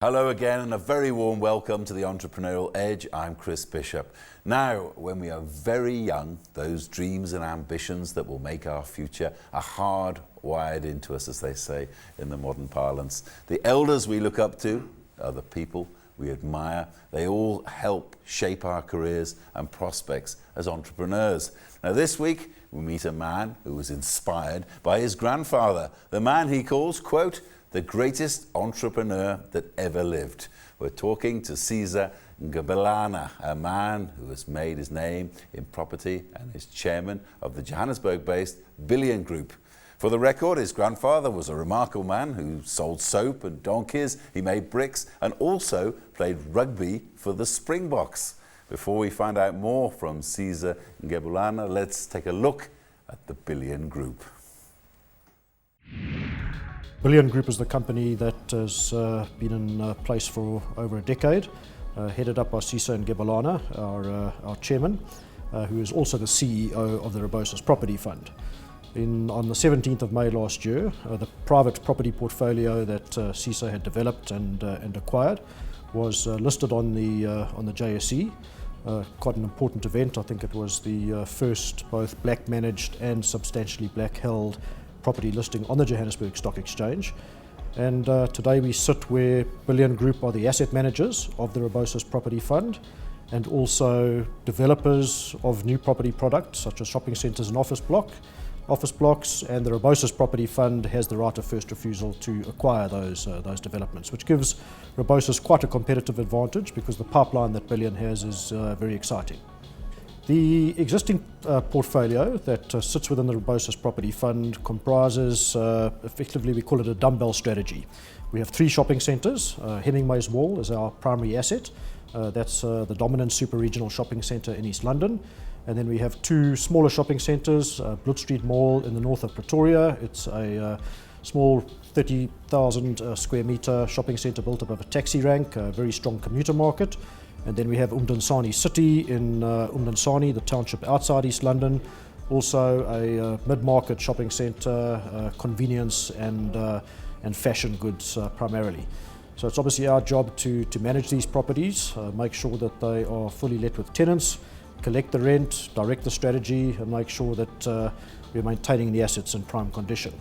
Hello again and a very warm welcome to the Entrepreneurial Edge. I'm Chris Bishop. Now, when we are very young, those dreams and ambitions that will make our future are hardwired into us, as they say in the modern parlance. The elders we look up to are the people we admire. They all help shape our careers and prospects as entrepreneurs. Now, this week, we meet a man who was inspired by his grandfather, the man he calls, quote, the greatest entrepreneur that ever lived. We're talking to Sisa Ngebulana, a man who has made his name in property and is chairman of the Johannesburg-based Bishiop Group. For the record, his grandfather was a remarkable man who sold soap and donkeys, he made bricks and also played rugby for the Springboks. Before we find out more from Sisa Ngebulana, let's take a look at the Bishiop Group. Bishiop Group is the company that has been in place for over a decade, headed up by Sisa Ngebulana, our chairman, who is also the CEO of the Rebosis property fund. On the 17th of May last year, the private property portfolio that Sisa had developed and acquired was listed on the JSE. Quite an important event. I think it was the first both black managed and substantially black held property listing on the Johannesburg Stock Exchange. And today we sit where Bishiop Group are the asset managers of the Rebosis property fund and also developers of new property products such as shopping centres and office blocks, and the Rebosis property fund has the right of first refusal to acquire those developments, which gives Rebosis quite a competitive advantage because the pipeline that Bishiop has is very exciting. The existing portfolio that sits within the Rebosis property fund comprises, effectively we call it a dumbbell strategy. We have 3 shopping centres. Hemingway's Mall is our primary asset. That's the dominant super regional shopping centre in East London. And then we have 2 smaller shopping centres, Bloot Street Mall in the north of Pretoria. It's a small 30,000 square metre shopping centre built above a taxi rank, a very strong commuter market. And then we have Umdansani City in Umdansani, the township outside East London. Also a mid-market shopping centre, convenience and fashion goods primarily. So it's obviously our job to manage these properties, make sure that they are fully let with tenants, collect the rent, direct the strategy and make sure that we're maintaining the assets in prime condition.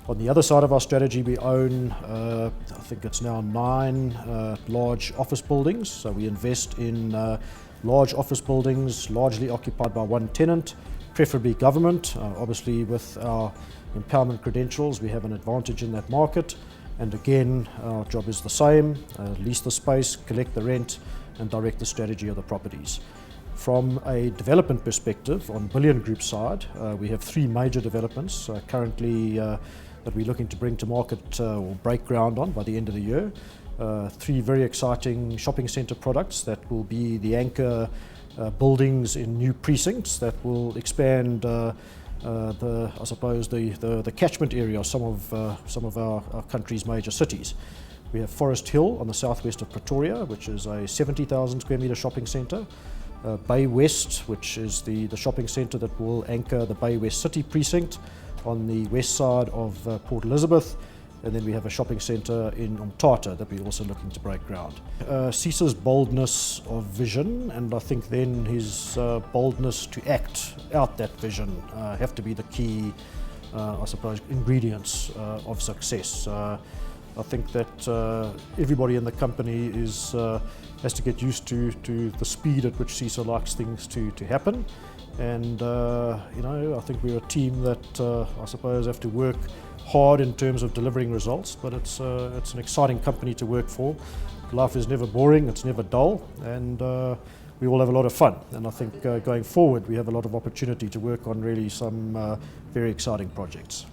On the other side of our strategy, we own, I think it's now 9 large office buildings. So we invest in large office buildings, largely occupied by one tenant, preferably government. Obviously, with our empowerment credentials, we have an advantage in that market. And again, our job is the same, lease the space, collect the rent, and direct the strategy of the properties. From a development perspective, on Bishiop Group's side, we have 3 major developments currently that we're looking to bring to market or break ground on by the end of the year. 3 very exciting shopping centre products that will be the anchor buildings in new precincts that will expand the catchment area of some of our country's major cities. We have Forest Hill on the southwest of Pretoria, which is a 70,000 square metre shopping centre. Bay West, which is the shopping centre that will anchor the Bay West City precinct on the west side of Port Elizabeth, and then we have a shopping centre in Umtata that we're also looking to break ground. Sisa's boldness of vision, and I think then his boldness to act out that vision have to be the key, ingredients of success. I think that everybody in the company has to get used to the speed at which Sisa likes things to happen. And I think we're a team that have to work hard in terms of delivering results, but it's an exciting company to work for. Life is never boring, it's never dull, and we all have a lot of fun. And I think going forward we have a lot of opportunity to work on really some very exciting projects.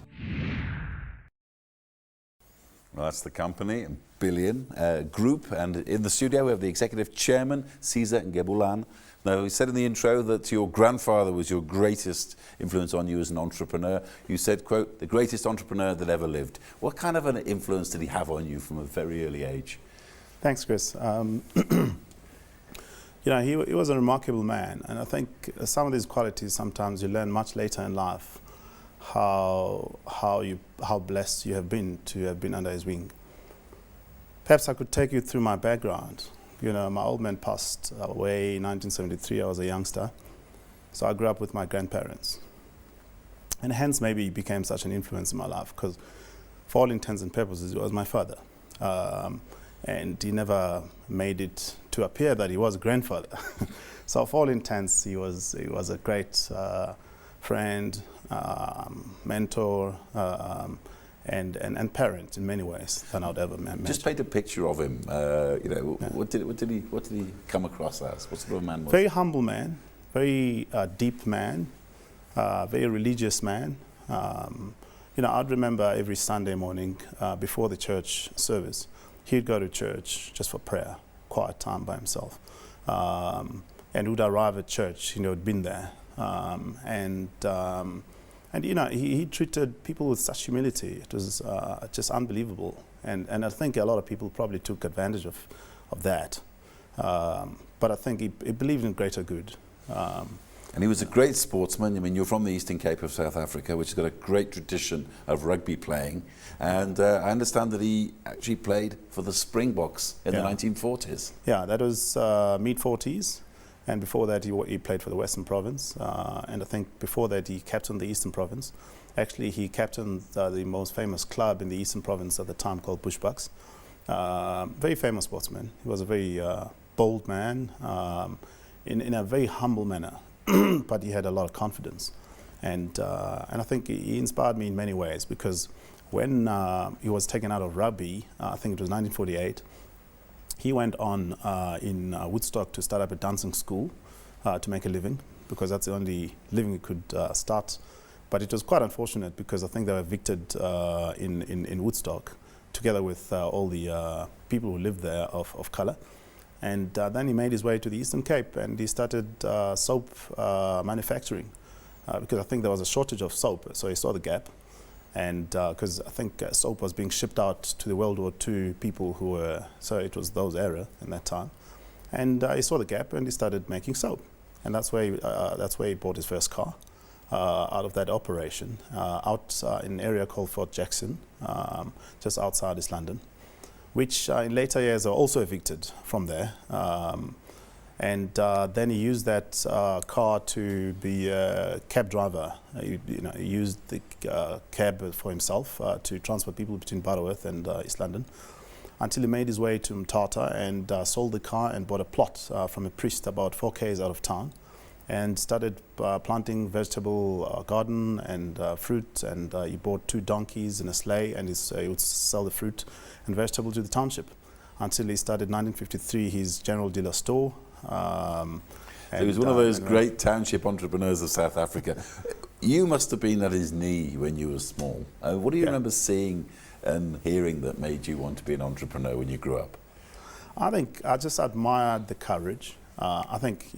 Well, that's the company, Bishiop Group, and in the studio we have the executive chairman, Sisa Ngebulana. Now, you said in the intro that your grandfather was your greatest influence on you as an entrepreneur. You said, quote, the greatest entrepreneur that ever lived. What kind of an influence did he have on you from a very early age? Thanks, Chris. He was a remarkable man, and I think some of these qualities sometimes you learn much later in life. How blessed you have been to have been under his wing. perhaps I could take you through my background. My old man passed away in 1973. I was a youngster. So I grew up with my grandparents. And hence maybe he became such an influence in my life, because for all intents and purposes, he was my father. And he never made it to appear that he was a grandfather. So for all intents, he was a great friend, mentor, and parent in many ways than I'd ever met. Just paint a picture of him. What did he come across as? What sort of man was he? Very humble man, very deep man, very religious man. I'd remember every Sunday morning before the church service, he'd go to church just for prayer, quiet time by himself, and would arrive at church. He'd been there, he treated people with such humility. It was just unbelievable, and I think a lot of people probably took advantage of that. But I think he believed in greater good. And he was a great sportsman. I mean, you're from the Eastern Cape of South Africa, which has got a great tradition of rugby playing. And I understand that he actually played for the Springboks in the 1940s. Yeah, that was mid-40s. And before that, he played for the Western Province. And I think before that, he captained the Eastern Province. Actually, he captained the most famous club in the Eastern Province at the time called Bushbucks. Very famous sportsman. He was a very bold man in a very humble manner. But he had a lot of confidence, and I think he inspired me in many ways, because when he was taken out of rugby, I think it was 1948, he went on in Woodstock to start up a dancing school to make a living, because that's the only living he could start. But it was quite unfortunate, because I think they were evicted in Woodstock, together with all the people who lived there of colour. And then he made his way to the Eastern Cape, and he started soap manufacturing, because I think there was a shortage of soap, so he saw the gap. And because I think soap was being shipped out to the World War II people who were, so it was those era in that time. And he saw the gap, and he started making soap. And that's where he bought his first car out of that operation, out in an area called Fort Jackson, just outside East London, which in later years are also evicted from there. And then he used that car to be a cab driver. He used the cab for himself to transport people between Butterworth and East London, until he made his way to Mthatha and sold the car and bought a plot from a priest about 4 km out of town, and started planting vegetable garden and fruit, and he bought 2 donkeys and a sleigh, and he would sell the fruit and vegetable to the township, until he started 1953 his general dealer store. So he was one of those great township entrepreneurs of South Africa. You must have been at his knee when you were small. What do you remember seeing and hearing that made you want to be an entrepreneur when you grew up? I think I just admired the courage. I think,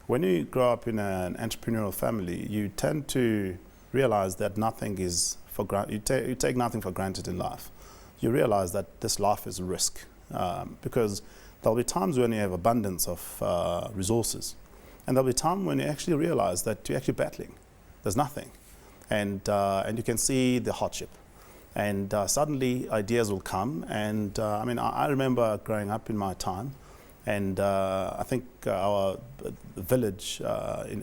when you grow up in an entrepreneurial family, you tend to realize that nothing is for granted. You take nothing for granted in life. You realize that this life is a risk, because there'll be times when you have abundance of resources, and there'll be time when you actually realize that you're actually battling. There's nothing, and you can see the hardship, and suddenly ideas will come. And I remember growing up in my time, and I think our village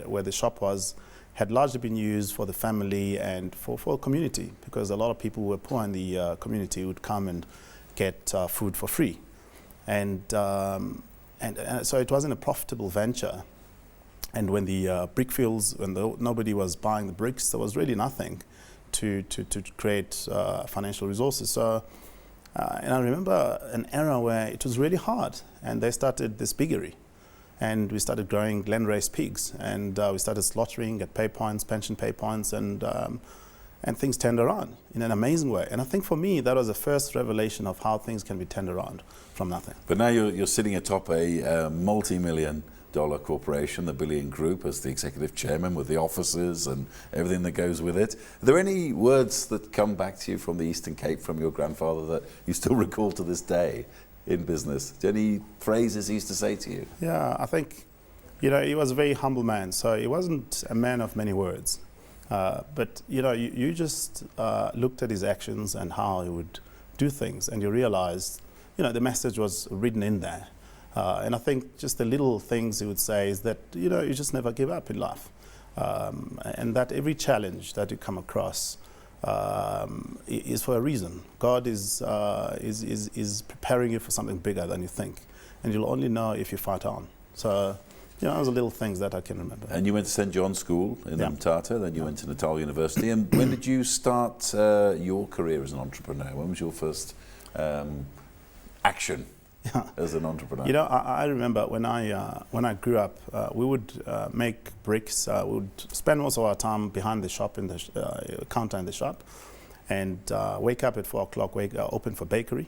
where the shop was had largely been used for the family and for community, because a lot of people who were poor in the community would come and get food for free. And so it wasn't a profitable venture. And when the brick fields, when nobody was buying the bricks, there was really nothing to create financial resources. So, and I remember an era where it was really hard, and they started this piggery. And we started growing Glen-raised pigs, and we started slaughtering at pay points, pension pay points, and things turned around in an amazing way. And I think for me, that was the first revelation of how things can be turned around from nothing. But now you're sitting atop a multi-million-dollar corporation, the Billion Group, as the executive chairman, with the offices and everything that goes with it. Are there any words that come back to you from the Eastern Cape, from your grandfather, that you still recall to this day in business? Any phrases he used to say to you? Yeah, I think, he was a very humble man, so he wasn't a man of many words. But, you just looked at his actions and how he would do things, and you realized, the message was written in there. And I think just the little things he would say is that, you just never give up in life. And that every challenge that you come across is for a reason. God is preparing you for something bigger than you think. And you'll only know if you fight on. So, those are little things that I can remember. And you went to St. John's School in Mthatha, then you went to Natal University. And when did you start your career as an entrepreneur? When was your first action as an entrepreneur? I remember when I grew up, we would make bricks. We would spend most of our time behind the shop, in the counter in the shop, and wake up at 4 o'clock, open for bakery.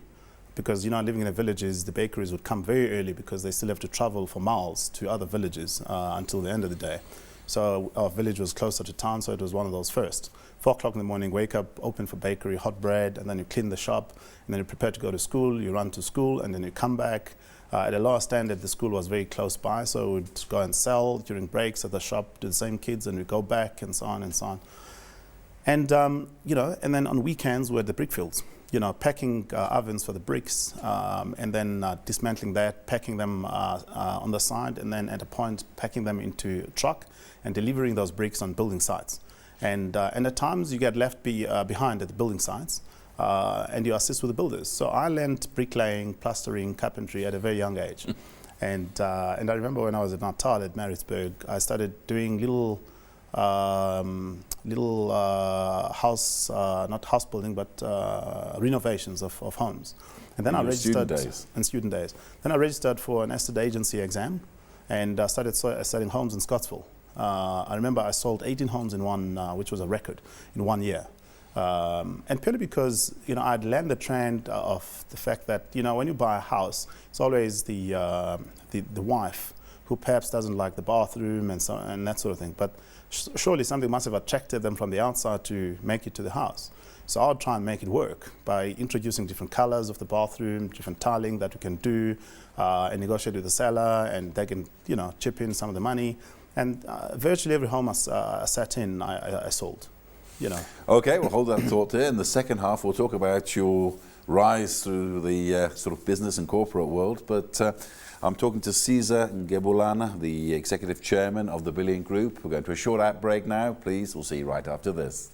Because, living in the villages, the bakeries would come very early because they still have to travel for miles to other villages until the end of the day. So our village was closer to town, so it was one of those first. 4 o'clock in the morning, wake up, open for bakery, hot bread, and then you clean the shop, and then you prepare to go to school, you run to school, and then you come back. At a lower standard, the school was very close by, so we'd go and sell during breaks at the shop to the same kids, and we'd go back, and so on and so on. And, and then on weekends, we're at the brick fields. Packing ovens for the bricks, and then dismantling that, packing them on the side, and then at a point packing them into a truck and delivering those bricks on building sites. And at times you get left behind at the building sites, and you assist with the builders. So I learned bricklaying, plastering, carpentry at a very young age. And I remember when I was at Natal at Maritzburg, I started doing little house, not house building, but renovations of homes. And then I registered in student days. Then I registered for an estate agency exam, and started selling homes in Scottsville. I remember I sold 18 homes in one, which was a record in 1 year. And purely because I'd learned the trend of the fact that when you buy a house, it's always the wife who perhaps doesn't like the bathroom and that sort of thing. But surely something must have attracted them from the outside to make it to the house. So I'll try and make it work by introducing different colors of the bathroom, different tiling that we can do, and negotiate with the seller, and they can chip in some of the money. And virtually every home I sat in, I sold. Okay, we'll hold that thought there. In the second half, we'll talk about your rise through the sort of business and corporate world. But I'm talking to Sisa Ngebulana, the Executive Chairman of the Billion Group. We're going to a short ad break now. Please, we'll see you right after this.